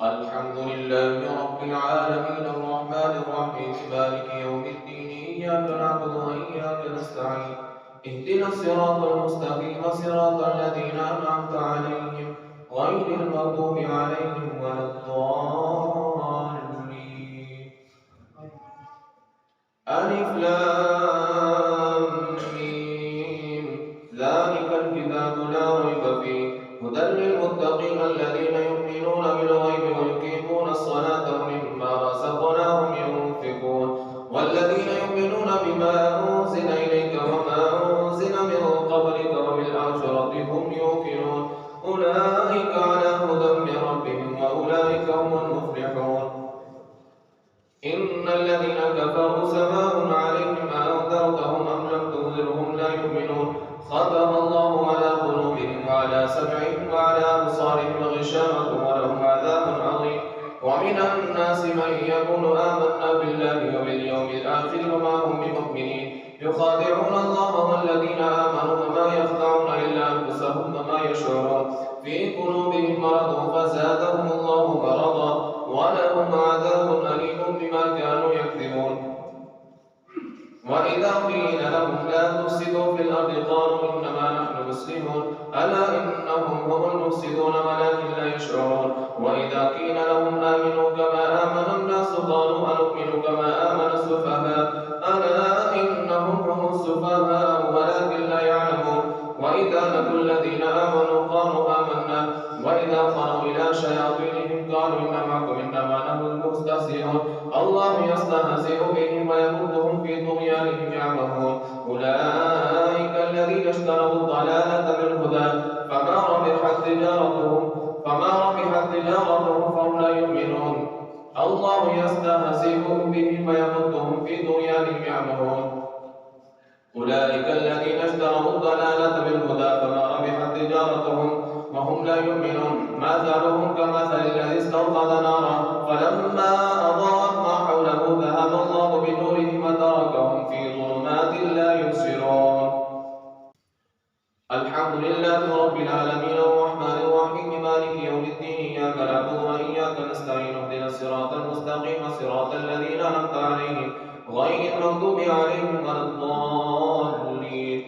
الحمد لله رب العالمين الرحمن الرحيم مالك يوم الدين إياك نعبد وإياك نستعين اهدنا الصراط المستقيم صراط الذين أنعمت عليهم غير المغضوب عليهم ولا الضالين. ألف لام ميم ذلك الكتاب لا ريب فيه هدى للمتقين الذين يؤمنون بالغيب ويقيمون الصلاة ومما رزقناهم ينفقون والذين يؤمنون بما أنزل إليك وما أنزل من قبلك وبالآخرة هم يوقنون أولئك على هدى من ربهم وأولئك هم المفلحون. إن الذين كفروا سواء عليهم أأنذرتهم أم لم تنذرهم لا يؤمنون ختم الله على قلوبهم وعلى سمعهم وعلى أبصارهم غشاوة ولهم عذاب عظيم. ومن الناس من يقول آمنا بالله وباليوم الآخر وما هم بمؤمنين يخادعون الله والذين آمنوا وما يخدعون إلا أنفسهم وما يشعرون في قلوبهم مرض فزادهم الله مرضا ولهم عذاب أليم بما كانوا يكذبون. وإذا قيل لهم لا تفسدوا في الأرض قالوا إنما نحن مسلمون ألا إنهم هم المفسدون ولكن لا يشعرون. وإذا قيل لهم آمنوا كما آمن الناس قالوا أنؤمن كما آمن السفهاء ألا إنهم هم السفهاء ولكن لا يعلمون. وإذا لقوا الذين آمنوا قالوا آمنا وإذا خلوا إلى شياطينهم قالوا إن معكم إنما نحن مستهزئون الله يستهزئ بهم ويمدهم في طغيانهم يعمهون. أولئك الذين اشتروا الضلالة بالهدى فما ربحت تجارتهم فهم لا يؤمنون الله يستهزئ بهم ويمدهم في طغيانهم يعمهون. أولئك الذين اشتروا الضلالة بالهدى فما ربحت تجارتهم وهم لا يؤمنون مثلهم كمثل الذي استوقد نارا فلما أضاءت ما حوله ذهب الله بنورهم وتركهم في ظلمات لا يبصرون. الحمد لله رب العالمين الرحمن الرحيم مالك يوم الدين إياك نعبد وإياك نستعين اهدنا الصراط المستقيم صراط الذين أنعمت عليهم غير المغضوب عليهم ولا الضالين.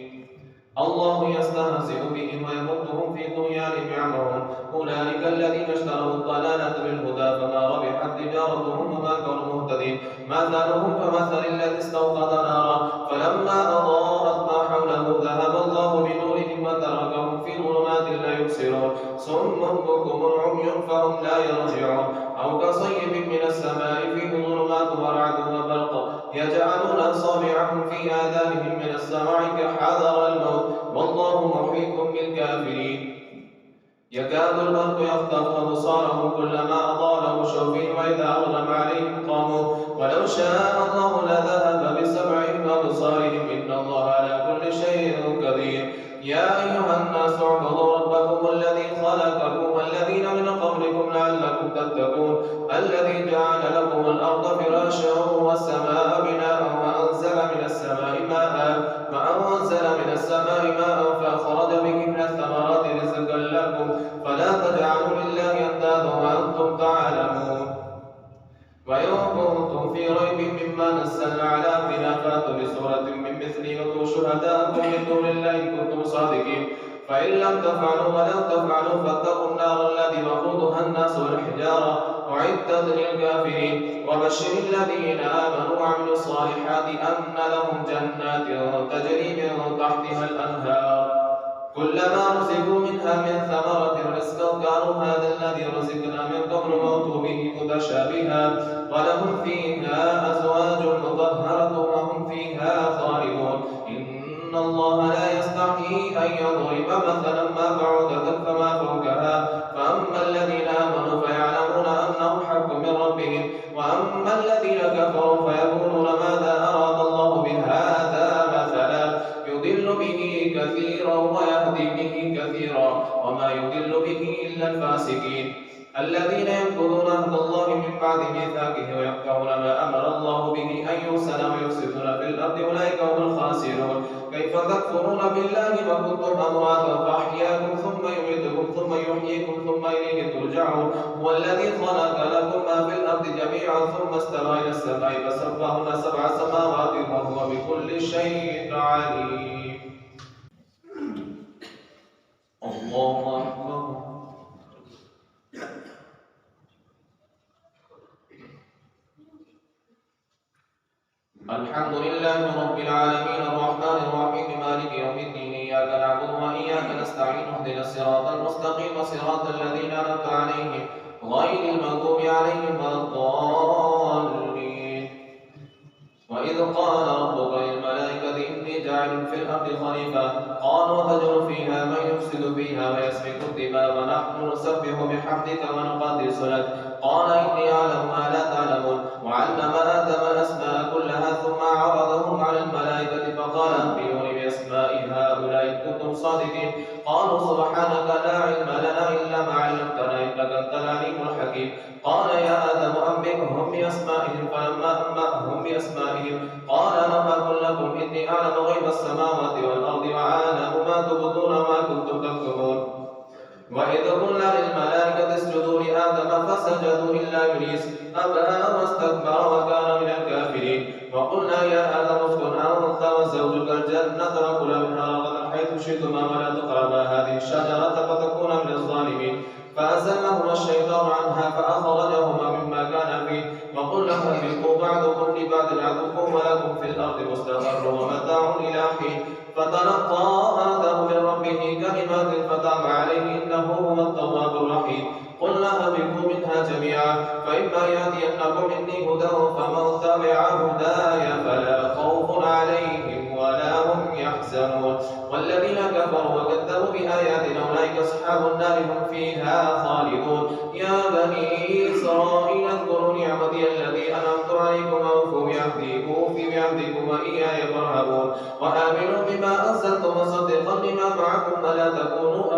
الله يستهزئ بهم ويمدهم في طغيانهم يعمهون. أولئك الذين اشتروا الضلالة بالهدى فما ربحت تجارتهم وما كانوا مهتدين مثلهم كمثل الذي استوقد نارا فلما أضاءت ما حوله ذهب الله بنورهم وتركهم في ظلمات لا يبصرون صم بكم عمي فهم لا يرجعون أو كصيب من السماء فيه ظلمات ورعد وبرق يجعلون أصابعهم في آذانهم من السمع كحذر الموت والله محيط بالكافرين. يكاد البرق يخطف أبصارهم كلما أضاء له شوفهم وإذا أظلم عليهم قاموا ولو شاء الله لذهب بسمعهم وأبصارهم إن الله على كل شيء قدير. يا أيها الناس اعبدوا ربكم الذي خلقكم والذين من قبلكم لعلكم تتقون الذي جعل لكم الأرض فراشا والسماء بناء وأنزل من السماء ماء فأخرج به من الثمرات رزقا لكم فلا تجعلوا لله أندادا وأنتم تعلمون. وإن كنتم في ريب مما نزلنا على عبدنا فأتوا بسورة من مثله وادعوا شهداءكم من دون الله إن كنتم صادقين فإن لم تفعلوا ولن تفعلوا فاتقوا النار التي وقودها الناس والحجارة أعدت للكافرين. وبشر الذين آمنوا وعملوا الصالحات أن لهم جنات تجري من تحتها الأنهار كلما رزقوا منها من ثمرة رزقا قالوا هذا الذي رزقنا من قبل وأتوا به متشابها ولهم فيها أزواج مطهرة وهم فيها خالدون. إن الله لا يستحيي أن يضرب مثلا ما بعوضة فما فوقها فأما الذين آمنوا فيعلمون أنه الحق من ربهم وأما الذين كفروا فيقولون ماذا أراد الله بهذا مثلا يضل به كثيرا ويهدي به كثيرا وما يضل به إلا الفاسقين الذين ينقضون عهد الله من بعد ميثاقه ويقطعون ما أمر الله به أن يوصل ويفسدون في الأرض أولئك هم الخاسرون. كيف تكفرون بالله وكنتم أمواتا فأحياكم ثم يميتكم ثم يحييكم ثم إليه ترجعون هو الذي خلق لكم ما في الأرض جميعا ثم استوى إلى السماء فسواهن 7 سماوات وهو بكل شيء عليم. الله أكبر. الحمد لله رب العالمين الرحمن الرحيم مالك يوم الدين إياك نعبد وإياك نستعين اهدنا الصراط المستقيم صراط الذين أنعمت عليهم غير المغضوب عليهم ولا الضالين. وإذ قال ربك للملائكة إني جاعل في الأرض خليفة قالوا أتجعل فيها من يفسد فيها ويسفك الدماء ونحن نسبح بحمدك ونقدس لك قال إني أعلم ما لا تعلمون وعلم آدم الأسماء كلها ثم عرضهم على الملائكة فقال أنبئوني بأسماء هؤلاء إن كنتم صادقين قالوا سبحانك لا علم لنا إلا ما علمتنا إنك أنت العليم الحكيم قال يا آدم أنبئهم بأسمائهم فلما أنبأهم بأسمائهم قال لم أقل لكم إني أعلم غيب السماوات والأرض وأعلم ما تبدون وما كنتم تكتمون وإذ قلنا للملائكة اسجدوا لآدم فسجدوا إلا إبليس أبى واستكبر وكان من الكافرين وقلنا يا آدم اسكن أنت وزوجك الجنة وكلا منها رغدا حيث شئتما ولا تقربا هذه الشجرة فتكونا من الظالمين فأزلهما الشيطان عنها فأخرجهما مما كان فيه وقلنا اهبطوا بعضكم لبعض عدو ولكم في الأرض مستقر ومتاع إلى حين فتلقى آدم من ربه كلمات فتاب عليه إنه هو التواب الرحيم قلنا اهبطوا منها جميعا فإما يأتينكم مني هدى فمن تبع هداي فلا خوف عليهم ولا هم يحزنون والذين كفروا وكذبوا بآياتنا أولئك أصحاب النار هم فيها خالدون يا بني إسرائيل اذكروا نعمتي التي أنعمت عليكم وأوفوا بعهدكم وإياي فارهبون وآمنوا بما أنزلت مصدقا لما معكم ولا تكونوا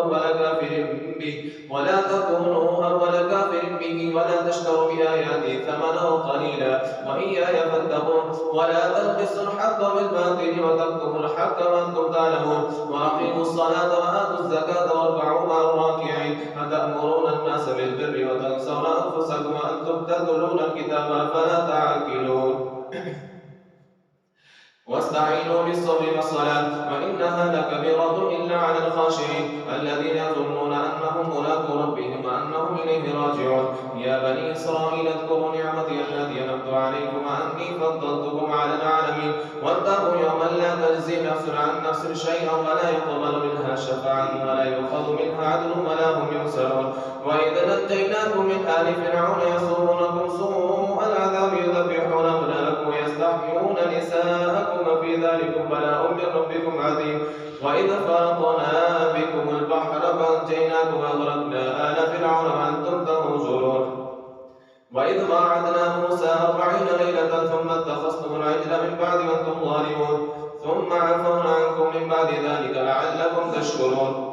أول كافر به ولا تشتروا بآياتي ثمنا قليلا وإياي فاتقون ولا تلبسوا الحق بالباطل وتكتموا الحق وأنتم تعلمون وأقيموا الصلاة وآتوا الزكاة واركعوا مع الراكعين أتأمرون الناس بالبر وتنسون أنفسكم وأنتم تتلون الكتاب أفلا تعقلون واستعينوا بالصبر والصلاة وإنها لكبيرة إلا على الخاشعين الذين يظنون أنهم ملاقو ربهم وأنهم إليه راجعون يا بني إسرائيل اذكروا نعمتي التي أنعمت عليكم وأني فضلتكم على العالمين واتقوا يوما لا تجزي نفس عن نفس شيئا ولا يقبل منها شفاعة ولا يؤخذ منها عدل ولا هم ينصرون وإذ نجيناكم من آل فرعون يسومونكم سوء العذاب يذبحون أبناءكم ويستحيون نساءكم وفي ذلكم بلاء من ربكم عظيم وإذ فرقنا بكم البحر فأنجيناكم وأغرقنا آل فرعون وأنتم تنظرون وإذ واعدنا موسى 40 ليلة ثم اتخذتم العجل من بعد وأنتم ظالمون ثم عفونا عنكم من بعد ذلك لعلكم تشكرون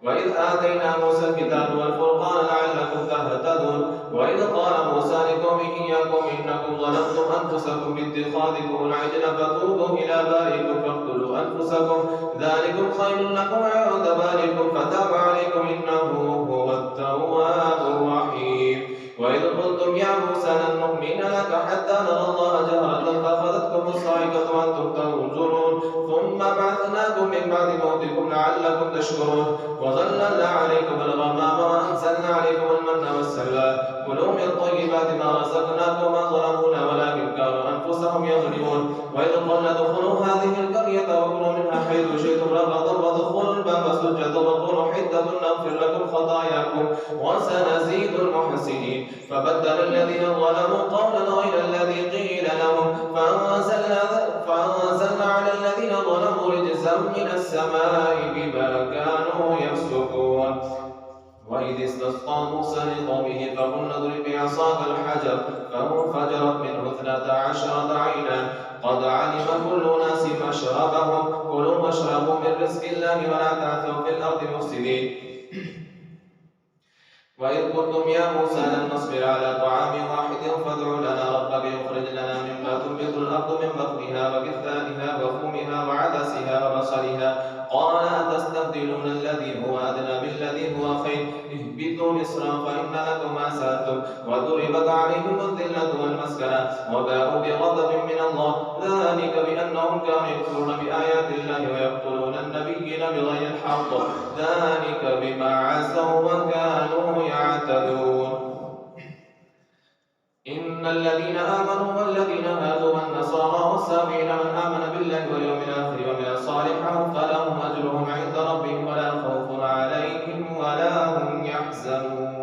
وإذ آتينا موسى الكتاب والفرقان لعلكم تهتدون وإذ قال موسى لقومه يا قوم إنكم ظلمتم أنفسكم باتخاذكم العجل فتوبوا إلى بارئكم فاقتلوا أنفسكم ذلكم خير لكم عند بارئكم فتاب عليكم إنه هو التواب الرحيم وإذ قلتم يا موسى لن نؤمن لك حتى نرى الله جهرة فأخذتكم الصاعقة وأنتم تنظرون ثم بعثناكم من بعد موتكم لعلكم تشكرون وظللنا عليكم الغمام وأنزلنا عليكم المن والسلوى كلوا من طيبات ما رزقناكم وما ظلمونا ولكن كانوا أنفسهم يظلمون وإذ قلنا ادخلوا هذه القرية وكلوا منها حيث شئتم رغدا وادخلوا الباب سجدا وقولوا حدة نغفر لكم خطاياكم وسنزيد المحسنين فبدل الذين ظلموا قولا غير الذي قيل لهم فأنزلنا على الذين ظلموا رجزا من السماء بما كانوا يفسقون وإذ استسقى موسى لقومه فقلنا اضرب بعصاك الحجر فانفجرت منه 12 عينا قد علم كل أناس مشربهم كلوا واشربوا من رزق الله ولا تعثوا في الأرض مفسدين وإذ قلتم يا موسى لن نصبر على طعام واحد فادع لنا ربك يخرج لنا مما تنبت الأرض من بقلها وكثائها وفومها وعدسها وبصلها قال أتستبدلون الذي هو أدنى بالذي هو خير اهبطوا مصرا فإن لكم ما سألتم وضربت عليهم الذلة والمسكنة وباءوا بغضب من الله ذلك بأنهم كانوا يكفرون بآيات الله ويقتلون النبيين بغير الحق ذلك بما عصوا وكانوا يعتدون إن الذين آمنوا والذين هادوا والنصارى والسابعين من آمن بالله واليوم الآخر ومن صالحا فلهم أجرهم عند ربهم ولا خوف عليهم ولا هم يحزنون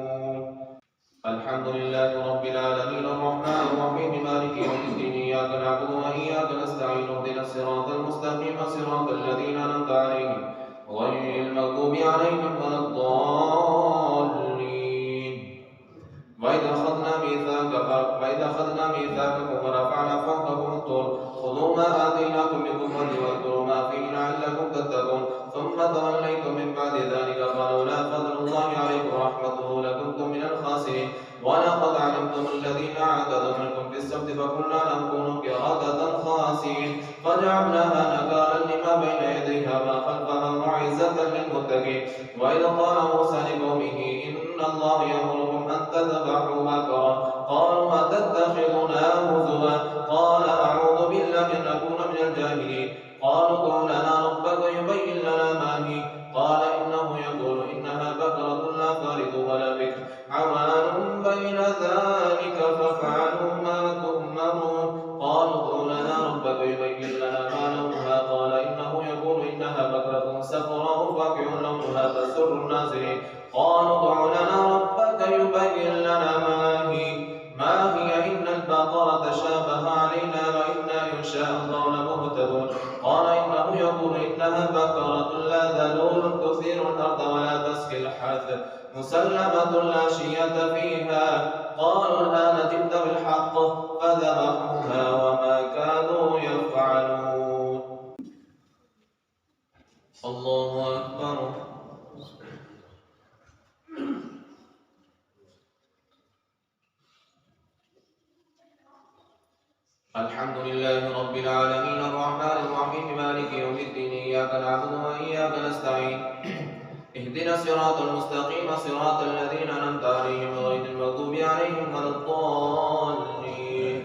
الحمد لله رب العالمين الرحمن الرحيم مالك يوم الدين إياك نعبد وإياك نستعين اهدنا الصراط المستقيم صراط الذين أنعمت عليهم غير المغضوب عليهم ولا الضالين وإذا أخذنا ميثاقكم ورفعنا فوقكم الطور خذوا ما آتيناكم بقوة واذكروا ما فيه لعلكم تتقون ثم توليتم من بعد ذلك فلولا فضل الله عليكم ورحمته لكنتم من الخاسرين ولقد علمتم الذين اعتدوا منكم في السبت فقلنا لهم كونوا قردة خاسئين فجعلناها نكالا لما بين يديها ما خلفها موعظة للمتقين وإذ قال موسى لقومه إن الله يأمركم أن تذبحوا بقرة قالوا أتتخذنا هزوا قال أعوذ بالله أن أكون من الجاهلين قالوا ادع لنا ربك يبين لنا ما هي قال إنه يقول إنها بقرة لا فارض ولا بكر عوان بين ذلك فافعلوا ما تؤمرون قالوا ادع لنا ربك يبين لنا ما لونها قال إنه يقول إنها بقرة صفراء فاقع لونها تسر الناظرين قالوا ادع لنا ربك يبين لنا ما هي إن البقرة تشابه علينا وإنا إن شاء الله لمهتدون قال إنه يقول إنها بقرة لا ذلول تثير الأرض ولا تسقي الحرث مسلمة لا شية فيها قالوا الآن جئت بالحق فذبحوها وما كانوا يفعلون الله أكبر الحمد لله رب العالمين الرحمن الرحيم مالك يوم الدين إياك نعبد وإياك نستعين اهدنا الصراط المستقيم صراط الذين أنعمت عليهم غير المغضوب عليهم ولا الضالين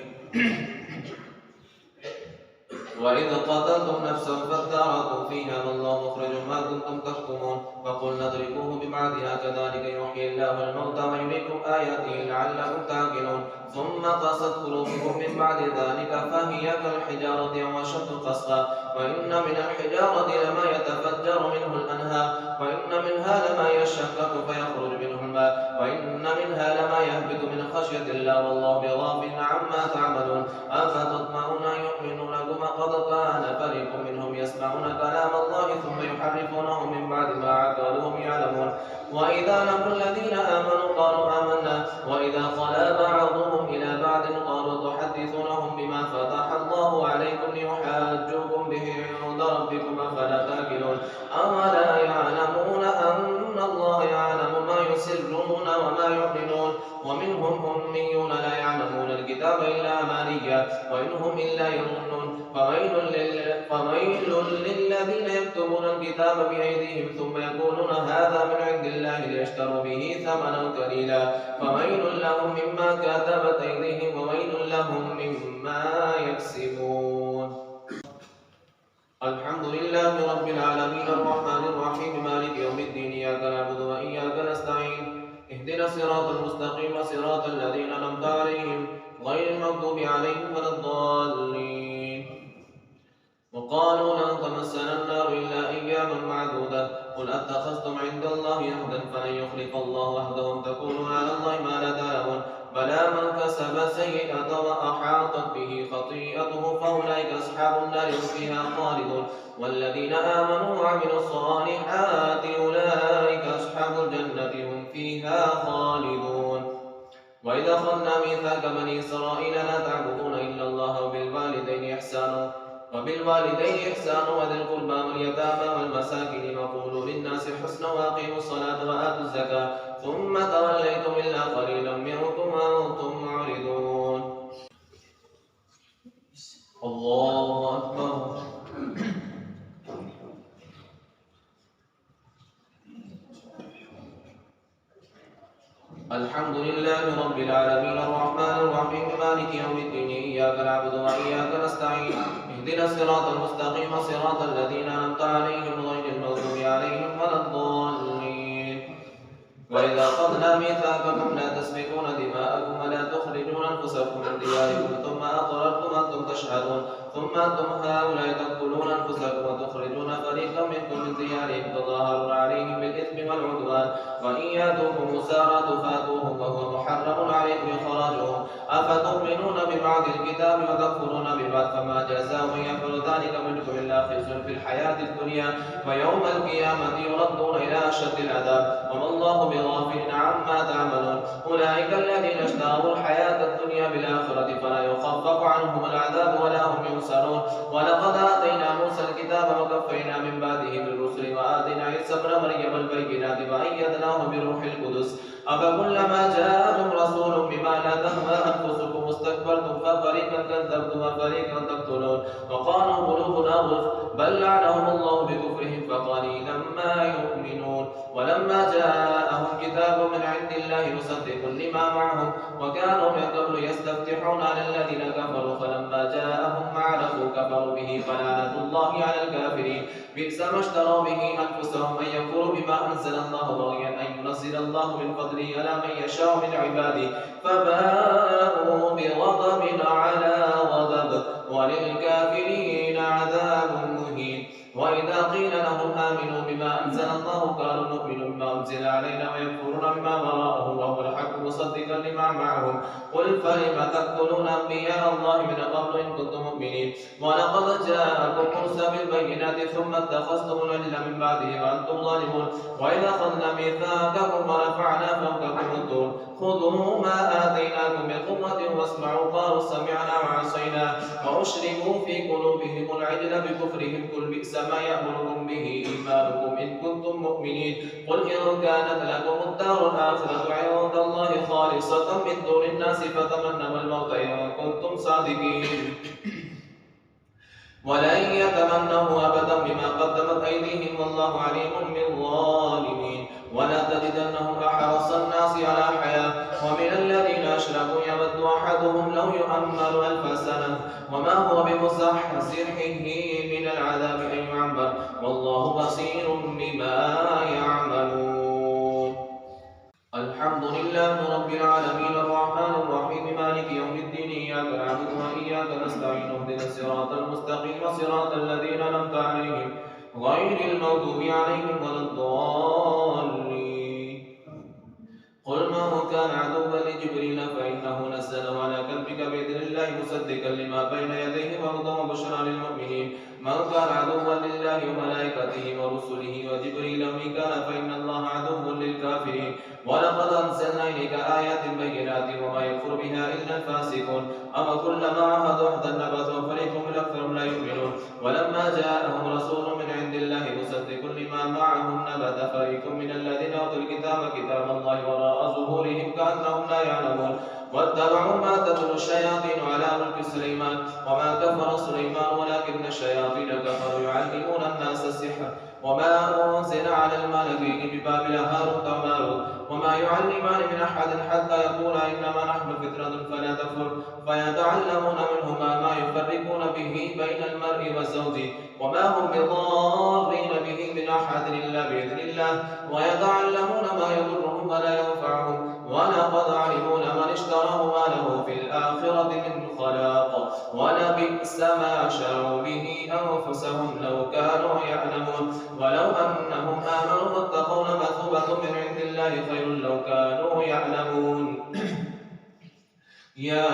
وإذ قتلتم نفسا فادارأتم فيها والله مخرج ما كنتم تكتمون فقلنا اضربوه ببعضها كذلك يحيي الله الموتى ويريكم آياته لعلكم تعقلون ثم قست قلوبكم من بعد ذلك فهي كالحجارة أو أشد قسوة وإن من الحجارة لما يتفجر منه الأنهار وإن منها لما يشقق فيخرج منه الماء وإن منها لما يهبط من خشية الله والله بغافل عما تعملون أفتطمعون أن يؤمنوا لكم قد كان فريق منهم يسمعون كلام الله ثم يحرفونه من بعد ما عقلوهم يعلمون وإذا لقوا الذين آمنوا قالوا آمنا وإذا خلا بعضهم إلى بعض قالوا تحدثونهم بما فتح الله عليكم ليحاجوكم به عند ربكم أفلا تأكلون أولا يعلمون أن الله يعلم ما يسرون وما يعلنون ومنهم أميون لا يعلمون الكتاب إلا أمانيا وإن هم إلا يظنون فويل للذين يكتبون الكتاب بأيديهم ثم يقولون هذا من عند الله ليشتروا به ثمنا قليلا فويل لهم مما كتبت أيديهم وويل لهم مما يكسبون الحمد لله رب العالمين الرحمن الرحيم مالك يوم الدين إياك نعبد وإياك نستعين اهدنا الصراط المستقيم صراط الذين أنعمت عليهم غير المغضوب عليهم ولا الضالين وقالوا لن تمسنا النار إلا أياما معدودة قل أتخذتم عند الله عهدا فلن يخلف الله عهدهم تقولون على الله ما لا تعلمون بلى من كسب سيئة وأحاطت به خطيئته فأولئك أصحاب النار هم فيها خالدون والذين آمنوا وعملوا الصالحات أولئك أصحاب الجنة هم فيها خالدون وإذا أخذنا ميثاق بني إسرائيل لا تعبدون إلا الله وبالوالدين إحسانا وبالوالدين إحسانا وذي القربى واليتامى والمساكين وقولوا للناس حسنا وأقيموا الصلاة وآتوا الزكاة ثم توليتم إلا قليلا منكم وأنتم معرضون. الله أكبر. الحمد لله رب العالمين الرحمن الرحيم مالك يوم الدين إياك نعبد وإياك نستعين اهدنا الصراط المستقيم صراط الذين أنعمت عليهم غير المغضوب عليهم ولا الضالين. وإذا أخذنا ميثاقكم لا تسفكون دماءكم ولا تخرجون أنفسكم من دياركم ثم أقررتم أنتم تشهدون ثم أنتم هؤلاء تقتلون أنفسكم وتخرجون فريقا منكم من ديارهم تظاهرون عليهم بالإثم والعدوان وإن يأتوكم أسارى تفادوهم وهو محرم عليكم إخراجهم أفتؤمنون ببعض الكتاب وتكفرون ببعض فما جزاء من يفعل ذلك منكم إلا خزي في الحياة الدنيا ويوم القيامة يردون إلى أشد العذاب وما الله بغافل عما تعملون. أولئك الذين اشتروا الحياة الدنيا بالآخرة فلا يخفف عنهم العذاب ولا هم ينصرون. ولقد آتينا موسى الكتاب وكفينا من بعده بالرسل وآتينا عيسى ابن مريم البينات وأيدناه بروح القدس أفكلما جاءكم رسول بما لا تهوى أنفسكم استكبرتم ففريقا كذبتم وفريقا تقتلون وقالوا قلوبنا غلف بل لعنهم الله بكفرهم فقليلا ما يؤمنون. ولما جاءهم كتاب من عند الله مصدق لما معهم وكانوا من قبل يستفتحون على الذين كفروا فلما جاءهم ما عرفوا كفروا به فلعنة الله على الكافرين. بئس ما اشتروا به أنفسهم أن يكفروا بما أنزل الله بغيا أن ينزل الله من فضله على من يشاء من عباده فباءوا بغضب على غضب وللكافرين عذاب مهين. وإذا قيل لهم آمنوا بما أنزل الله قالوا نؤمن بما أنزل علينا ويكفرون بما وراءه وهو الحق مصدقا لما معهم قل فلم تقتلون أنبياء الله من قبل إن كنتم مؤمنين. ولقد جاءكم موسى بالبينات ثم اتخذتم العجل من بعده وأنتم ظالمون. وإذا أخذنا ميثاقكم ورفعنا فوقكم الطور خذوا ما آتيناكم بقوة واسمعوا قالوا سمعنا وعصينا وأشربوا في قلوبهم العجل بكفرهم قل بئس ما يأمركم به إيمانكم إن كنتم مؤمنين. قل إن كانت لكم الدار الآخرة عند الله خالصة من دون الناس فتمنوا الموت إن كنتم صادقين ولن يتمنوا أبدا بما قدمت أيديهم والله عليم بالظالمين. ولا تجدنهم أحرص الناس على حياة ومن الذين أشركوا يود أحدهم لو يؤمر 1000 سنة وما هو بمزحزحه من العذاب أن يعمر والله بصير بما يعملون. الحمد لله رب العالمين الرحمن الرحيم مالك يوم الدين إياك نعبد وإياك نستعين اهدنا الصراط المستقيم صراط الذين أنعمت عليهم غير المغضوب عليهم ولا الضالين. قل ما كان عدوا لجبريل فإنه نزله على قلبك بإذن الله مصدقا لما بين يديه وهدى وبشرى للمؤمنين. من كان عدوا لله وملائكته ورسله وجبريل وميكال فإن الله عدو للكافرين. ولقد أنزلنا إليك آيات بينات وما يكفر بها إلا الفاسقون أفكلما عاهدوا عهدا نبذوه فريق من أكثرهم لا يؤمنون. ولما جاءهم رسول من عند الله مصدق لما معهم نبذ فريق من الذين أوتوا الكتاب كتاب الله وراء ظهورهم كأنهم لا يعلمون واتبعوا ما تتلو الشياطين على ملك سليمان وما كفر سليمان ولكن الشياطين كفروا يعلمون الناس السحر وما أنزل على الملكين ببابل هاروت وماروت وما يعلمان من أحد حتى يقولا إنما نحن فتنة فلا تكفر فيتعلمون منهما ما يفرقون به بين المرء وزوجه وما هم بضارين به من أحد إلا بإذن الله ويتعلمون ما يضرهم ولا ينفعهم ولقد علموا من اشتراه ما له في الآخرة من خلاق ولبئس ما شروا به أنفسهم لو كانوا يعلمون. ولو أنهم آمنوا واتقوا لمثوبة من عند الله خير لو كانوا يعلمون. يا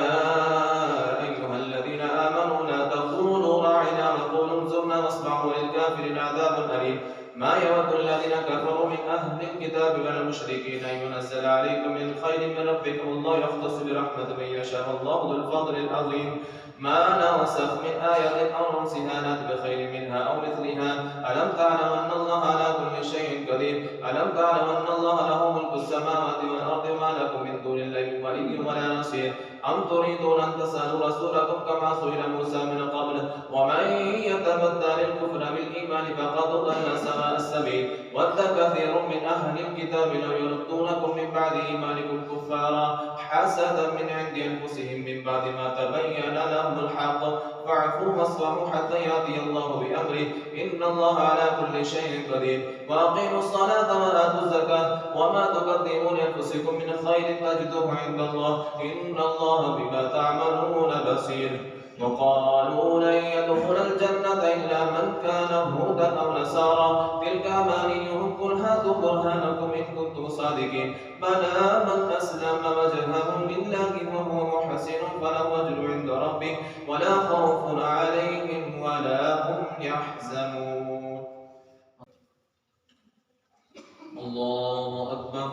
أيها الذين آمنوا لا تقولوا راعنا وقولوا انظرنا واسمعوا وللكافرين عذاب أليم. ما يود الذين كفروا من أهل الكتاب والمشركين أن ينزل عليكم من خير من ربكم الله يختص برحمته من يشاء والله ذو الفضل العظيم. ما ننسخ من آية أو ننسها نأت بخير منها أو مثلها. ألم تعلم أن الله على كل شيء قدير؟ ألم تعلم أن الله له ملك السماوات والأرض وما لكم من دون الله من ولي ولا نصير؟ أم تريدون أن تسألوا رسولكم كما سئل موسى من قبل؟ ومن يتبدل الكفر بالإيمان فقد ضل سواء السبيل. ود كثير من أهل الكتاب لو يردونكم من بعد إيمانكم كفارا حسدا من عند أنفسهم من بعد ما تبين لهم الحق فاعفوا واصفحوا حتى يأتي الله بأمره إن الله على كل شيء قدير. وأقيموا الصلاة وآتوا الزكاة وما تقدموا لأنفسكم من خير تجدوه عند الله إن الله بما تعملون بصير. وقالوا لن يدخل الجنة إلا من كان هودا أو نصارى تلك أمانيهم قل هاتوا برهانكم إن كنتم صادقين بلى من أسلم وجهه لله وهو محسن فله أجر عند ربه ولا خوف عليهم ولا هم يحزنون. الله أكبر.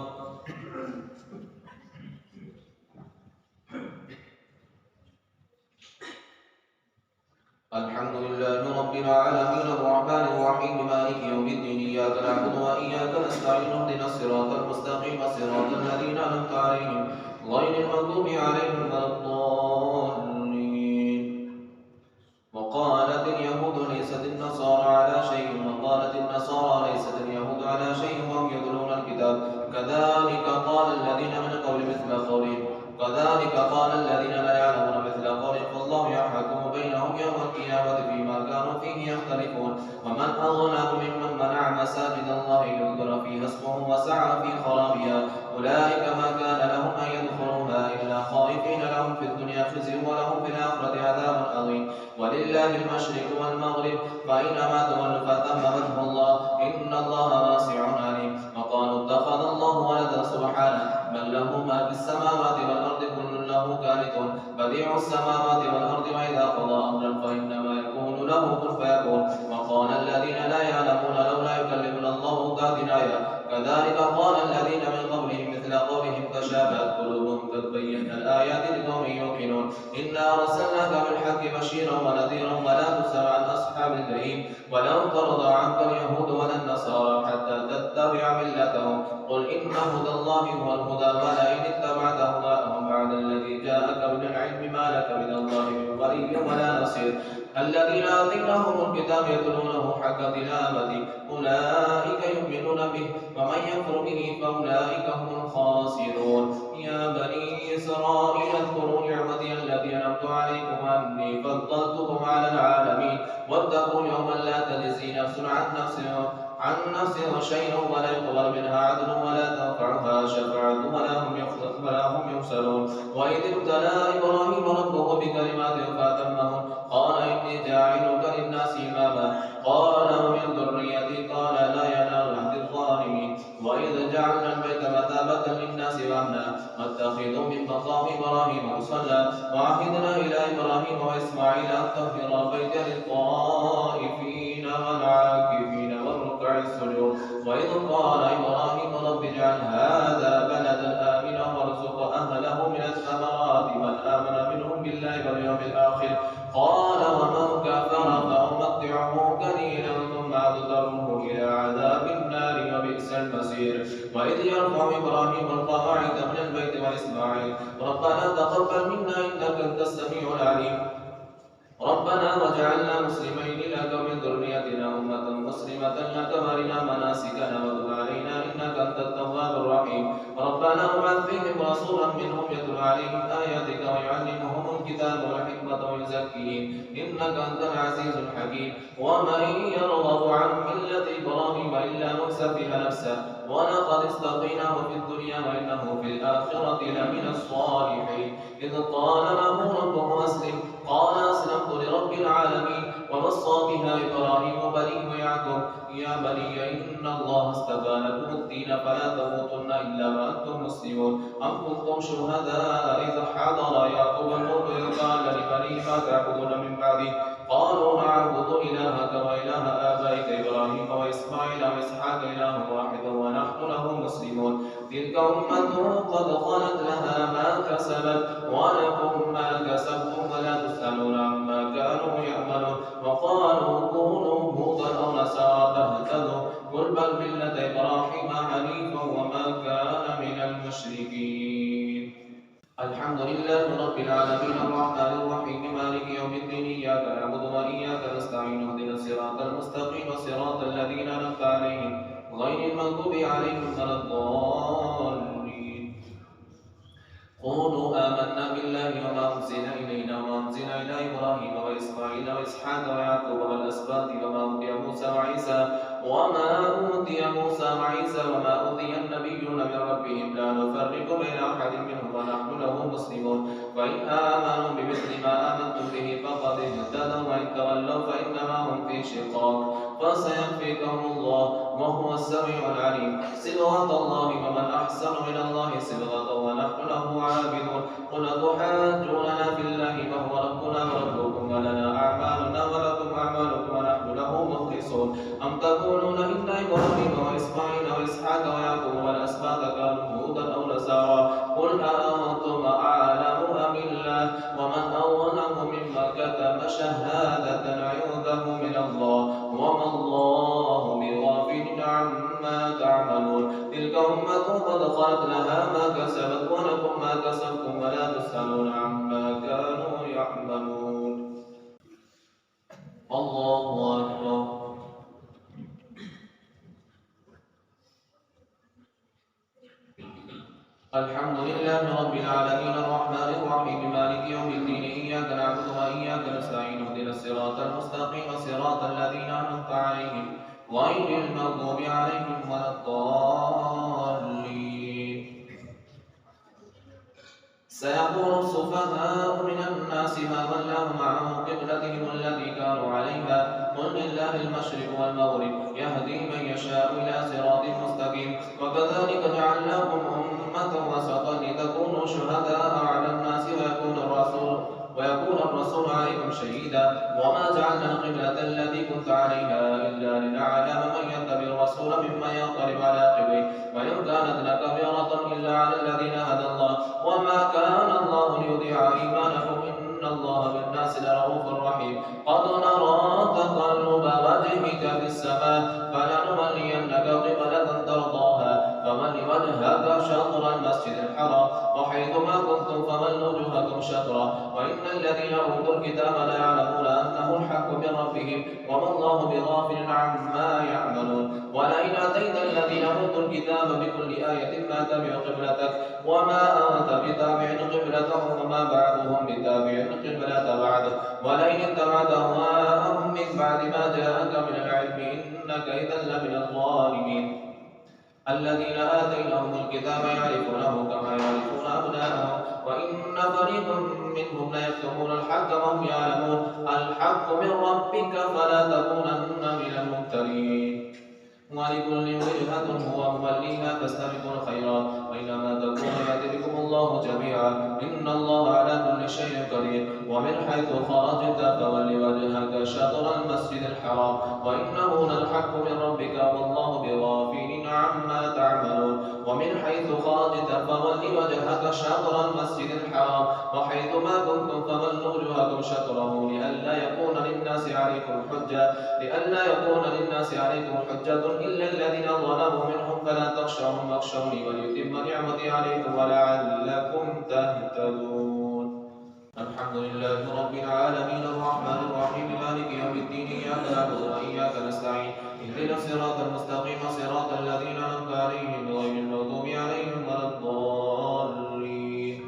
الحمد لله رب العالمين الرحمن الرحيم مالك يوم الدين إياك نعبد وإياك نستعين اهدنا الصراط المستقيم صراط الذين أنعمت عليهم غير المغضوب عليهم ولا الضالين. وقالت اليهود ليست النصارى على شيء وقالت النصارى ليست اليهود على شيء وهم يتلون الكتاب كذلك قال الذين من قبل مثل قولهم لا يعلمون مثل قولهم فالله يحكم بينهم يوم القيامة فيما كانوا فيه يختلفون. ومن أظلم ممن منع مساجد الله يذكر فيها اسمه وسعى في خرابها أولئك ما كان لهم أن يدخلوها إلا خائفين لهم في الدنيا خزي ولهم في الآخرة عذاب عظيم. ولله المشرق والمغرب فأينما تولوا فثم وجه الله إن الله واسع عليم. وقالوا اتخذ الله ولدا سبحانه بل له ما في السماوات والأرض كل له قانتون بديع السماوات والأرض وإذا قضى أمرا فإنما يقول له كن فيكون. وقال الذين لا يعلمون لولا يكلمنا الله تأتنا آية كذلك قال الذين من قبلهم مثل قولهم تشابهت قلوبهم قد بينا الآيات لقوم يوقنون إنا أرسلناك بالحق بشيرا ونذيرا ولا تسأل عن أصحاب الجحيم ولن ترضى عنك اليهود ولا النصارى حتى تتبع ملتهم قل إن هدى الله هو الهدى ولئن اتبعت أهواءهم بعد الذي جاءك من العلم ما لك من الله من ولي ولا نصير. الذين آتيناهم الكتاب يتلونه حق تلاوته أولئك يؤمنون به ومن يكفر به فأولئك هم الخاسرون. يا بني إسرائيل اذكروا نعمتي التي أنعمت عليكم أني فضلتكم على العالمين واتقوا يوما لا تجزي نفس عن نفس شيئا ولا يقبل منها عدل ولا تنفعها شفاعة ولا هم ينصرون. وإذ ابتلى إبراهيم ربه بكلمات فأتمهن قال إني جاعلك للناس إماما قال ومن ذريتي قال لا ينال عهد الظالمين. وإذ جعلنا البيت مثابة للناس وأمنا واتخذوا من مقام إبراهيم مصلى وعهدنا إلى إبراهيم وإسماعيل أن طهر البيت للطائفين والعاكفين والركع السجود. وإذ قال إبراهيم رب اجعل هذا بلدا آمنا وارزق أهله من الثمرات من آمن منهم بالله واليوم الآخر قال ومن كفر فأمتعه قليلا ثم أضطره إلى عذاب النار وبئس المصير. وإذ يرفع إبراهيم القواعد من البيت وإسماعيل ربنا تقبل منا إنك أنت السميع العليم ربنا واجعلنا مسلمين لك ومن ذريتنا أمة مسلمة لك وارنا مناسكنا وتب علينا إنك أنت التواب الرحيم. ربنا وابعث فيهم رسولا منهم يتلو عليهم آياتك ويعلمهم الكتاب والحكمة ويزكيهم إنك أنت العزيز الحكيم. ومن يرغب عن ملة إبراهيم إلا من سفه نفسه ولقد اصطفيناه في الدنيا وإنه في الآخرة لمن الصالحين. إذ قال له ربه أسلم قال أسلمت لرب العالمين ووصى بها إبراهيم بنيه ويعقوب يا بني إن الله اصطفى لكم الدين فلا تموتن إلا وأنتم مسلمون. أم كنتم شهداء إذ حضر يعقوب الموت إذ قال لبنيه ما تعبدون من بعدي قالوا نعبد إلهك وإله آبائك إبراهيم وإسماعيل وإسحاق إله واحد ونحن له مسلمون. تلك أمة قد خلت لها ما كسبت ولكم ما كسبتم ولا تسألون عما كانوا يعملون وقالوا كونوا هودا أو نصارى تهتدوا قل بل ملة إبراهيم حنيفا وما كان من المشركين الحمد لله رب العالمين الرحمن الرحيم مالك يوم الدين إياك نعبد وإياك نستعين اهدنا الصراط المستقيم صراط الذين أنعمت عليهم غير المغضوب عليهم ولا الضالين قولوا آمنا بالله وما أنزل إلينا وما أنزل إلى إبراهيم وإسماعيل وإسحاق ويعقوب والأسباط وما أوتي موسى وعيسى وما أوتي النبيون من ربهم لا نفرق بين أحد منهم ونحن له مسلمون فإن آمنوا بمثل ما آمنتم به فقد اهتدوا وإن تولوا فإنما هم في شقاق فسيكفيكهم الله وهو السميع العليم صبغة الله ومن أحسن من الله صبغة ونحن له عابدون قل أتحاجوننا في الله وهو ربنا وربكم ولنا أعمالنا ولكم أعمالكم ونحن له مخلصون أم تقولون إن إبراهيم وإسماعيل وإسحاق ويعقوب والأسباط كانوا هودا أو نصارى قل أأنتم أعلم أم الله ومن أظلم ممن كتم شهادة عنده من الله وما الله بغافل عما تعملون تلك أمة قد خلت لها ما كسبت ولكم ما كسبتم ولا تسألون عما كانوا يعملون الله أكبر الحمد لله رب العالمين الرحمن الرحيم مالك يوم الدين إياك نعبد وإياك نستعين اهدنا الصراط المستقيم صراط الذين أنعمت عليهم غير المغضوب عليهم ولا الضالين سيقول السفهاء من الناس ما ولاهم عن قبلتهم التي كانوا عليها قل لله المشرق والمغرب يهدي من يشاء إلى صراط مستقيم وكذلك جعلناكم أمة وسطا لتكونوا شهداء على الناس ويكون الرسول عليكم شهيدا وما جعلنا القبلة التي كنت عليها إلا لنعلم من يتبع الرسول ممن ينقلب على عقبيه وإن كانت لكبيرة إلا على الذين هدى الله وما كان الله ليضيع إيمانكم إن الله بالناس لرؤوف رحيم قد نرى تقلب وجهك في السماء فلنولينك قبلة ترضاها فول وجهك شطر المسجد الحرام وحيثما كنتم فولوا وجوهكم شطرا وإن الذين أوتوا الكتاب ليعلمون أنه الحق من ربهم وما الله بغافل عما يعملون ولئن أتينا الذين أوتوا الكتاب بكل آية ما تبعوا قبلتك وما أنت بتابع قبلتهم وما بعضهم بتابع قبلة بعد ولئن اتبعت أهواءهم من بعد ما جاءك من العلم إنك إذا لمن الظالمين الذين آتيناهم الكتاب يعرفونه كما يعرفون أبناءهم وإن فريق منهم ليكتمون الحق وهم يعلمون الحق من ربك فلا تكونن من الممترين ولكل وجهة هو موليها فاستبقوا الخيرات وإنما تكونوا يأتي بكم الله جميعا إن الله على كل شيء قدير ومن حيث خرجت فول وجهك شطر المسجد الحرام وإنه للحق من ربك والله بغافل عما تعملون ومن حيث خرجت فول وجهك شطر المسجد الحرام وحيث ما كنتم فولوا وجوهكم شطره لئلا يكون للناس عليكم حجة إلا الذين ظلموا منهم فلا تخشوهم واخشوني وليتم نعمتي عليكم ولعلكم تهتدون الحمد لله رب العالمين الرحمن الرحيم مالك يوم الدين إياك نعبد وإياك نستعين اهدنا الصراط المستقيم صراط الذين أنعمت عليهم غير المغضوب عليهم ولا الضالين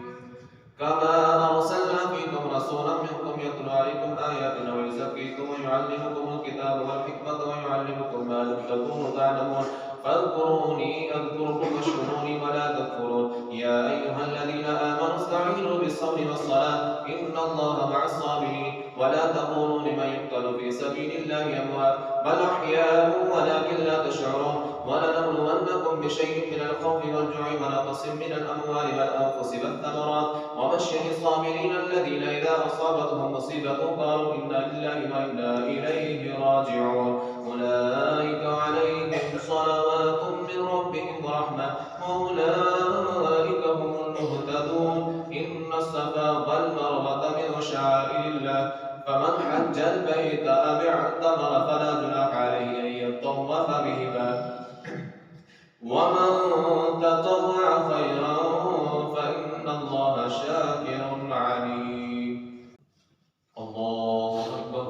كما أرسلنا فيكم رسولا منكم يتلو عليكم آياتنا ويزكيكم ويعلمكم الكتاب والحكمة ويعلمكم ما لم تكونوا تعلمون فاذكروني أذكركم واشكروني ولا تكفرون يا أيها الذين آمنوا استعينوا بالصبر والصلاة إن الله مع الصابرين ولا تقولوا لمن يقتل في سبيل الله أموات بل أحياء ولكن لا تشعرون ولنبلونكم بشيء من الخوف والجوع ونقص من الأموال والأنفس والثمرات وبشر الصابرين الذين إذا أصابتهم مصيبة قالوا إنا لله وإنا إليه راجعون أولئك عليهم صلوات من ربهم الرحمة وأولئك هم المهتدون. إن الصفا والمروة من شعائر الله فمن حج البيت أو اعتمر فلا جناح عليه أن يطوف بهما ومن تطوع خيرا فإن الله شاكر عليم. الله أكبر.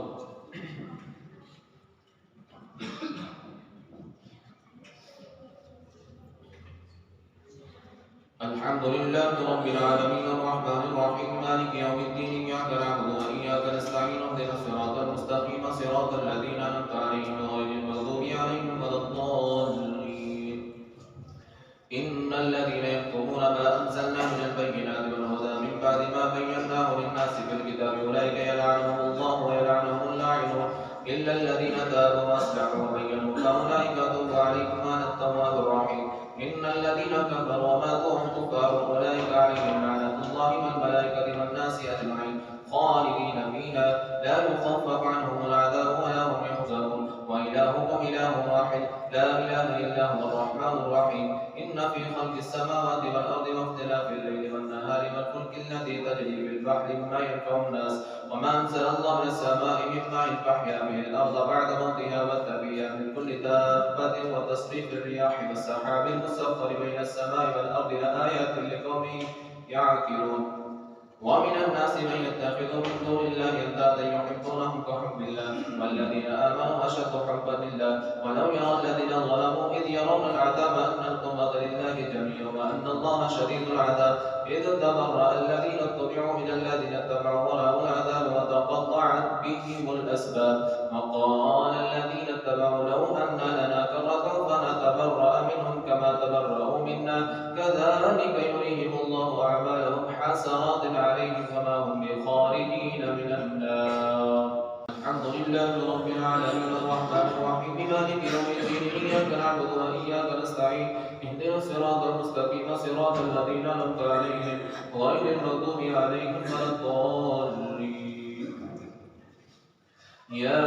الحمد لله رب العالمين الرحمن الرحيم مالك يوم الدين إياك نعبد وإياك نستعين اهدنا الصراط المستقيم صراط الذين أنعمت عليهم غير المغضوب عليهم ولا الضالين. إن الذين يكتمون ما أنزلنا من البينات والهدى من بعد ما بيناه للناس في الكتاب أولئك يلعنهم الله ويلعنهم اللاعنون إلا الذين تابوا وأصلحوا وبينوا فأولئك أتوب عليهم وأنا التواب الرحيم. إن الذين كفروا وماتوا وهم كفار أولئك عليهم لعنة الله والملائكة والناس أجمعين خالدين فيها لا يخفف عنهم العذاب ولا هم يحزنون. وإلهكم إله واحد لا إله إلا هو الرحمن الرحيم. إن في خلق السماوات والأرض واختلاف الليل والنهار والفلك التي تجري في البحر بما ينفع الناس وما أنزل الله من السماء من ماء فأحيا به الأرض بعد موتها وبث فيها من كل دابة وتصريف الرياح والسحاب المسخر بين السماء والأرض لآيات لقوم يعقلون. ومن الناس من يتخذ من دون الله أندادا يحبونهم كحب الله والذين آمنوا أشد حبا لله. ولو يرى الذين ظلموا إذ يرون العذاب أن القوة لله جميعا وأن الله شديد العذاب إذ تبرأ الذين اتبعوا من الذين اتبعوا ورأوا العذاب وتقطعت بهم الأسباب. وقال الذين اتبعوا لو أن لنا كرة فنتبرأ منهم كما تبرأوا منا كذلك يريهم الله أعمالهم حسرات عليهم وما هم بخارجين من النار. الحمد لله رب العالمين الرحمن الرحيم مالك يوم الدين إياك نعبد وإياك نستعين اهدنا الصراط المستقيم صراط الذين أنعمت عليهم غير المغضوب عليهم ولا الضالين. يا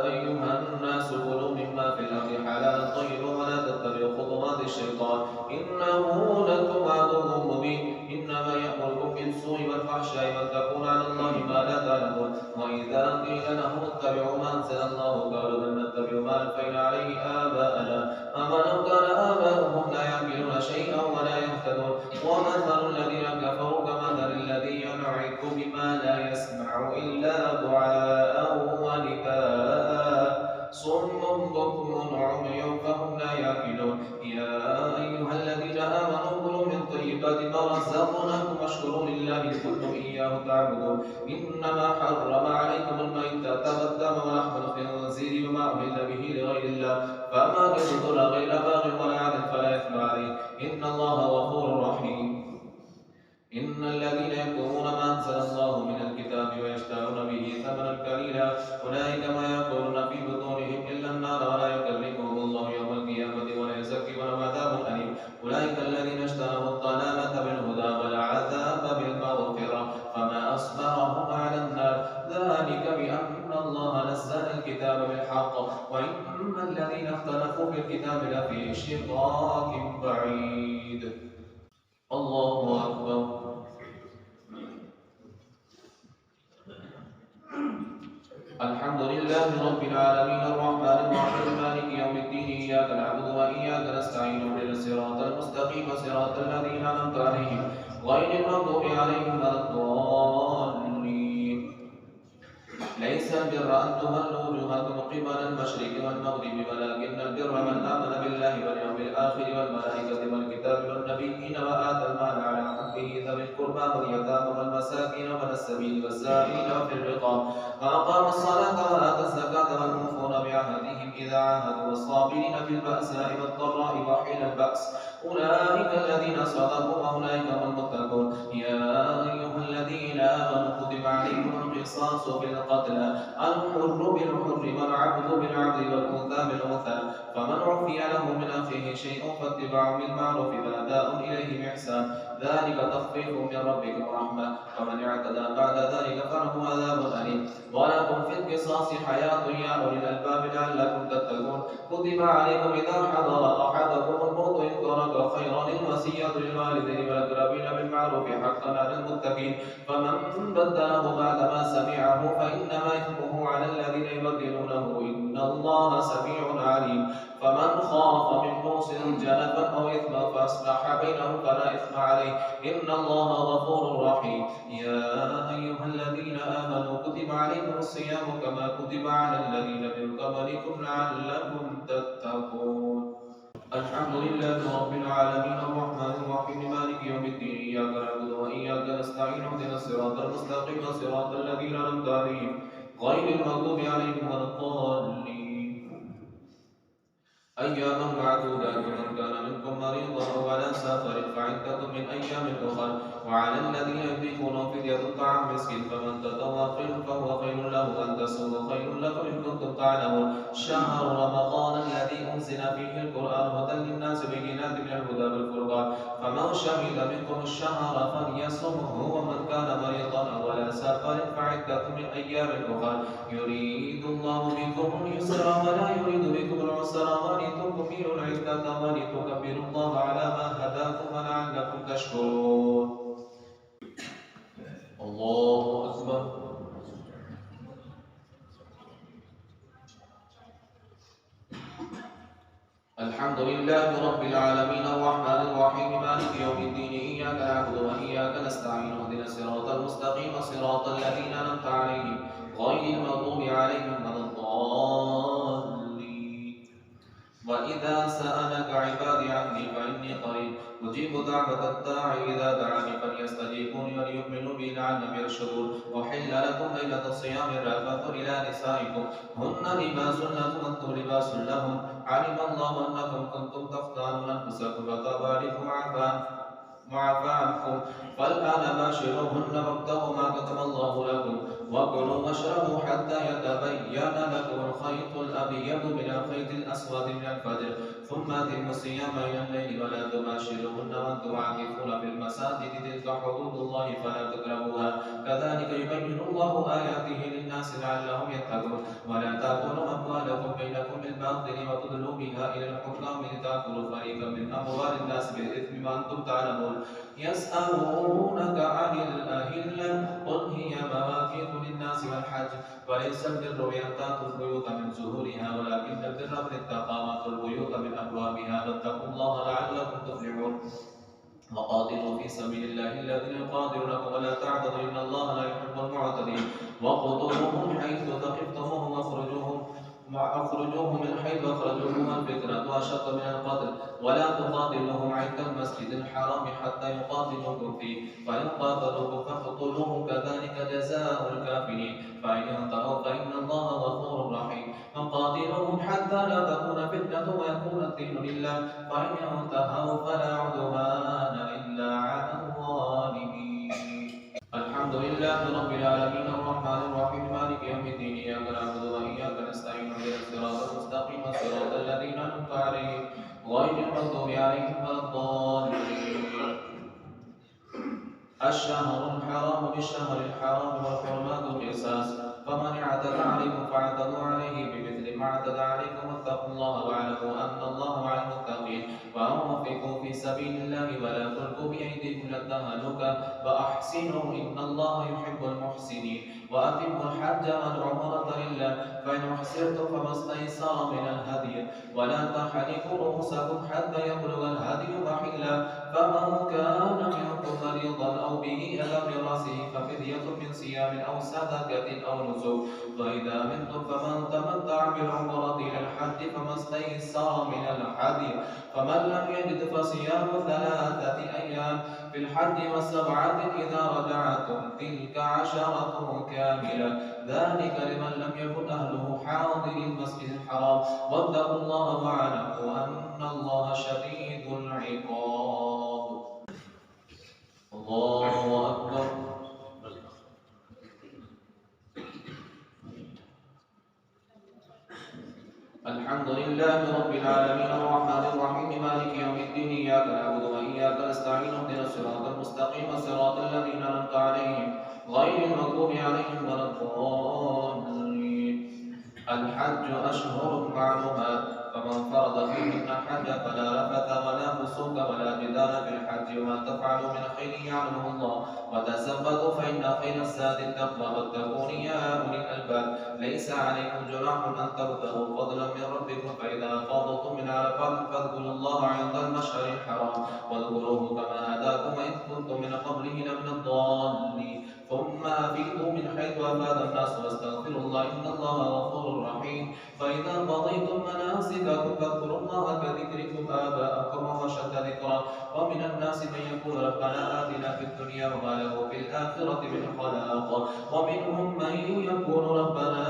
أيها الناس كلوا مما في الأرض حلالا طيبا ولا تتبعوا خطوات الشيطان إنه لكم عدو مبين. إنما يأمركم بالسوء والفحشاء وتقولون على الله ما لا تعلمون. وإذا قيل لهم اتبعوا ما أنزل الله قالوا بل نتبع ما ألفينا عليه آباءنا أولو كان آباؤهم لا يعقلون شيئا ولا يهتدون. ومثل الذين كفروا كمثل الذي ينعق بما لا يسمع إلا دعاء ونداء صم بكم عمي فهم لا يعقلون. يا أيها الذين آمنوا كلوا من طيبات ما رزقناكم واشكروا لله إن كنتم إياه تعبدون. إنما حرم عليكم الميتة والدم ولحم الخنزير وما أهل به لغير الله فمن اضطر غير باغ ولا عاد فلا إثم عليه إن الله غفور رحيم. إن الذين يكتمون ما أنزل الله من الكتاب ويشترون به ثمنا قليلا أولئك ما يأكلون في بطونهم إلا النار ولا يكلمهم الله يوم القيامة ولا يزكيهم عذاب أليم. أولئك الذين اشتروا الضلالة بالهدى والعذاب بالمغفرة فما أصبرهم على النار ذلك بأن الله نزل الكتاب بالحق وإن الذين اختلفوا في الكتاب لفي شقاق بعيد. الله أكبر. الحمد لله رب العالمين الرحمن الرحيم مالك يوم الدين إياك نعبد وإياك نستعين اهدنا الصراط المستقيم صراط الذين أنعمت عليهم غير المغضوب عليهم ولا الضالين. ليس البر أن تولوا وجوهكم قبل المشرق والمغرب ولكن البر من آمن بالله واليوم الآخر والملائكة والكتاب والنبيين وآتى المال على حبه ذوي القربى واليتامى والمساكين وابن السبيل والسائلين وفي الرقاب وأقام الصلاة وآتى الزكاة والموفون بعهدهم إذا عاهدوا والصابرين في البأساء والضراء وحين البأس أولئك الذين صدقوا وأولئك هم المتقون. يا أيها الذين آمنوا كتب عليكم القصاص في القتلى الحر بالحر والعبد بالعبد والأنثى بالأنثى فمن عفي له من أخيه شيء فاتباع بالمعروف وأداء إليه بإحسان ذلك تخفيف من ربكم ورحمة فمن اعتدى بعد ذلك فله عذاب أليم. ولكم في القصاص حياة يا أولي الألباب لعلكم تتقون. كتب عليكم إذا حضر أحدكم الموت إن حقا على المتقين. فمن بدله بعدما سمعه فإنما إثمه على الذين يبدلونه إن الله سميع عليم. فمن خاف من موص جنفا أو إثما فأصلح بينهم فلا إثم عليه إن الله غفور رحيم. يا أيها الذين آمنوا كتب عليكم الصيام كما كتب على الذين من قبلكم لعلكم تتقون. الحمد لله رب العالمين الرحمن الرحيم مالك يوم الدين إياك نعبد وإياك نستعين اهدنا الصراط المستقيم صراط الذين أنعمت عليهم غير المغضوب عليهم ولا الضالين. أياما معدودات من كان منكم مريضا أو على سفر فعدة من أيام أخر وعلى الذين يطيقون فدية طعام مسكين فمن تطوع خير فهو خير له أن تصوموا خير لكم إن كنتم تعلمون. شهر رمضان الذي أنزل فيه القرآن هدى للناس بينات من الهدى والفرقان فمن شهد منكم الشهر فليصمه ومن كان مريضا أو على سفر فعدة من أيام أخر يريد الله بكم اليسر ولا يريد بكم العسر ولتكملوا العدة ولتكبروا الله على ما هداكم ولعلكم تشكرون. الله أكبر. الحمد لله رب العالمين الرحمن الرحيم مالك يوم الدين إياك نعبد وإياك نستعين اهدنا الصراط المستقيم صراط الذين أنعمت عليهم غير المغضوب عليهم ولا الضالين. وإذا سألك عبادي عني فإني قريب أجيب دعوة الداعي إذا دعاني فليستجيبوني وليؤمنوا بي لعلهم يرشدون. أحل لكم ليلة الصيام الرفث إلى نسائكم هن لباس لكم وأنتم لباس لهم علم الله أنكم كنتم تختارون أنفسكم فتاب عليكم وعفى عنكم فالآن باشروهن وابتغوا ما كتب الله لكم وكلوا واشربوا حتى يتبين لكم الخيط الأبيض من الخيط الأسود من الفجر ثم أتموا الصيام إلى الليل ولا تباشروهن وأنتم عاكفون في المساجد تلك حدود الله فلا تقربوها كذلك يبين الله آياته للناس لعلهم يتقون. ولا تأكلوا أموالكم بينكم بالباطل وتدلوا بها إلى الحكام لتأكلوا فريقا من أموال الناس بالإثم وأنتم تعلمون. يسألونك عن الأهلة قل هي مواقيت للناس والحج وليس البر بأن تأتوا البيوت من زهورها ولكن البر من اتقى وأتوا البيوت من أبوابها واتقوا الله لعلكم تفلحون. وقاتلوا في سبيل الله الذين يقاتلونكم ولا تعتدوا إن الله لا يحب المعتدين. وقتلوهم حيث ثقفتموهم واخرجوهم من حيث أخرجوكم الفتنة أشد من القتل ولا تقاتلوهم عند المسجد الحرام حتى يقاتلوكم فيه فإن قاتلوكم فاقتلوهم كذلك جزاء الكافرين فإن انتهوا فإن الله غفور رحيم. وقاتلوهم حتى لا تكون فتنة ويكون الدين لله فإن انتهوا فلا عدوان إلا على الظالمين. الحمد لله رب العالمين الرحمن الرحيم مالك يوم الدين إياك نعبد وإياك نستعين اهدنا الصراط المستقيم صراط الذين أنعمت عليهم غير المغضوب عليهم ولا الضالين. الشهر الحرام بالشهر الحرام والحرمات قصاص فمن اعتدى عليكم فاعتدوا عليه بمثل ما اعتدى عليكم واتقوا الله واعلموا أن الله مع المتقين. وأنفقوا في سبيل الله ولا تلقوا بأيديكم إلى التهلكة وأحسنوا إن الله يحب المحسنين. وأتموا الحج والعمرة لله فإن أحسرتم فما استيسر من الهدي ولا تحلقوا رؤوسكم حتى يبلغ الهدي محله فمن كان منكم مريضا أو به أذى من رأسه ففدية من صيام أو صدقة أو نسك. وإذا منتم فمن تمتع بالعمرة إلى الحج فما استيسر من الهدي فمن لم يجد فصيام 3 أيام في الحج و7 إذا رجعتم تلك 10 كاملة ذلك لمن لم يكن أهله حاضر المسجد الحرام واتقوا الله واعلموا أن الله شديد العقاب. الله أكبر. الحمد لله رب العالمين الرحمن الرحيم مالك يوم الدين إياك نعبد وإياك نستعين اهدنا الصراط المستقيم صراط الذين أنعمت عليهم غير المغضوب عليهم ولا الضالين. الحج أشهر معلومات فمن فرض فيهن الحج فلا رفث ولا فسوق النسك ولا جدال في الحج وما تفعلوا من خير يعلمه الله وتزودوا فإن خير الزاد التقوى واتقون يا أولي الألباب ليس عليكم جناح أن تبتغوا فضلا من ربكم فإذا أفاضتم من عرفات فاذكروا الله عند المشعر الحرام واذكروه كما هداكم وإن كنتم من قبله لمن الضالين ثم أفيضوا من حيث أفاد الناس واستغفروا الله إن الله غفور رحيم فإذا قضيتم مناسككم فاذكروا الله كذكركم آباءكم وأشد ذكرا ومن الناس من يقول ربنا آتنا في الدنيا وما له في الآخرة من خلاق ومنهم من يقول ربنا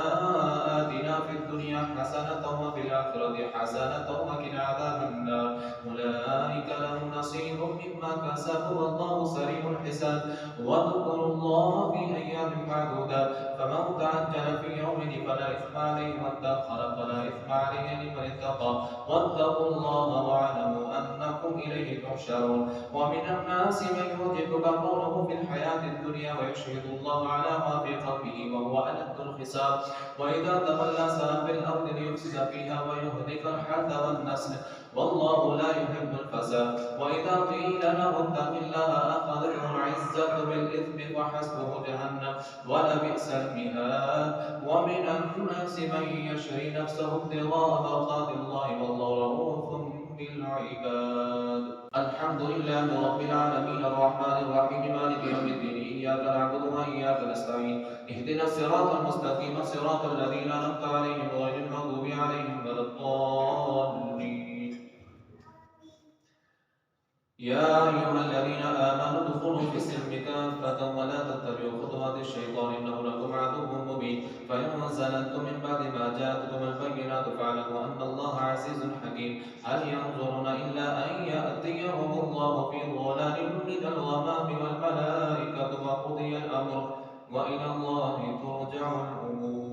آتنا في الدنيا حسنة وفي الآخرة حسنة وقنا عذاب النار أولئك لهم نصيب مما كسبوا والله سريع الحساب واذكروا الله في أيام معدودات فمن تعجل في يوم فلا إثم عليه ومن تأخر فلا إثم عليه لمن اتقى واتقوا الله واعلموا أنكم إليه تحشرون ومن الناس من يعجبك قوله في الحياة الدنيا ويشهد الله على ما في قلبه وهو ألد الحساب وإذا تولى سعى في الأرض ليفسد فيها ويهلك الحرث والنسل والله لا يحب الفساد وإذا قيل له اتق الله أخذته العزة بالإثم وحسبه جهنم ولبئس المهاد ومن الناس من يشري نفسه ابتغاء مرضات الله والله رؤوف بالعباد الحمد لله رب العالمين الرحمن الرحيم مالك يوم الدين إياك نعبد وإياك نستعين اهدنا الصراط المستقيم صراط الذين أنعمت عليهم غير المغضوب عليهم ولا الضالين يا أيها الذين آمنوا ادخلوا في السلم كافة ولا تتبعوا خطوات الشيطان إنه لكم عدو مبين فإن زللتم من بعد ما جاءتكم البينات فاعلموا أن الله عزيز حكيم هل ينظرون إلا أن يأتيهم الله في ظلال من الغمام والملائكة وقضي الأمر وإلى الله ترجع الأمور